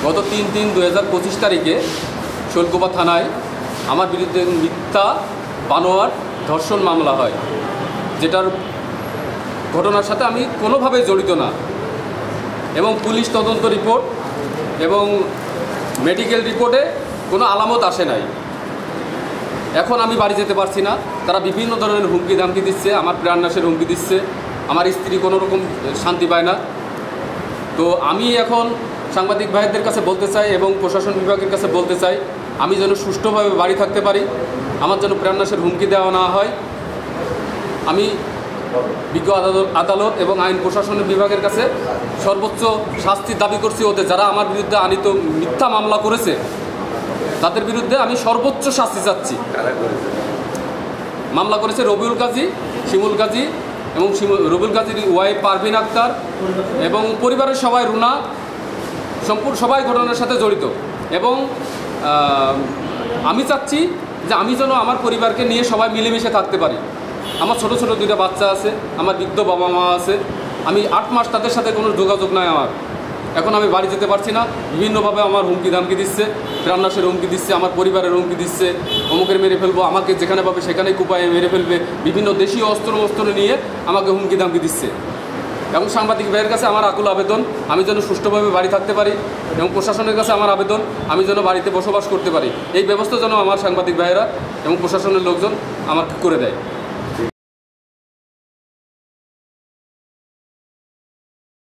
গত 3/3/2025 তারিখে শৈলকুপা থানায় আমার বিরুদ্ধে মিথ্যা বানোয়াট ধর্ষণ মামলা হয়, যেটার ঘটনার সাথে আমি কোনোভাবেই জড়িত না। এবং পুলিশ তদন্ত রিপোর্ট এবং মেডিকেল রিপোর্টে কোনো আলামত আসে নাই। এখন আমি বাড়ি যেতে পারছি না। তারা বিভিন্ন ধরনের হুমকি ধামকি দিচ্ছে, আমার প্রাণনাশের হুমকি দিচ্ছে, আমার স্ত্রী কোনো রকম শান্তি পায় না। তো আমি এখন সাংবাদিক ভাইদের কাছে বলতে চাই এবং প্রশাসন বিভাগের কাছে বলতে চাই, আমি যেন সুষ্ঠুভাবে বাড়ি থাকতে পারি, আমার যেন প্রাণনাশের হুমকি দেওয়া না হয়। আমি বিজ্ঞ আদালত এবং আইন প্রশাসন বিভাগের কাছে সর্বোচ্চ শাস্তির দাবি করছি। ওদের যারা আমার বিরুদ্ধে আনিত মিথ্যা মামলা করেছে তাদের বিরুদ্ধে আমি সর্বোচ্চ শাস্তি চাচ্ছি। মামলা করেছে রবিউল কাজী, শিমুল কাজী এবং রবিউল কাজীর ওয়াইফ পারভিন আক্তার এবং পরিবারের সবাই, রুনা, সম্পূর্ণ সবাই ঘটনার সাথে জড়িত। এবং আমি চাচ্ছি যে আমি যেন আমার পরিবারকে নিয়ে সবাই মিলেমিশে থাকতে পারি। আমার ছোট ছোট 2টা বাচ্চা আছে, আমার বৃদ্ধ বাবা মা আছে। আমি 8 মাস তাদের সাথে কোনো যোগাযোগ নাই আমার। এখন আমি বাড়ি যেতে পারছি না। বিভিন্নভাবে আমার হুমকি ধামকি দিচ্ছে, প্রাণনাশের হুমকি দিচ্ছে, আমার পরিবারের হুমকি দিচ্ছে, অমুকের মেরে ফেলবো, আমাকে যেখানে পাবে সেখানেই কুপায়ে মেরে ফেলবে, বিভিন্ন দেশীয় অস্ত্র নিয়ে আমাকে হুমকি ধামকি দিচ্ছে। এবং সাংবাদিক ভাইয়ের কাছে আমার আকুল আবেদন, আমি যেন সুষ্ঠুভাবে বাড়ি থাকতে পারি। এবং প্রশাসনের কাছে আমার আবেদন, আমি যেন বাড়িতে বসবাস করতে পারি। এই ব্যবস্থা যেন আমার সাংবাদিক ভাইয়েরা এবং প্রশাসনের লোকজন আমার করে দেয়।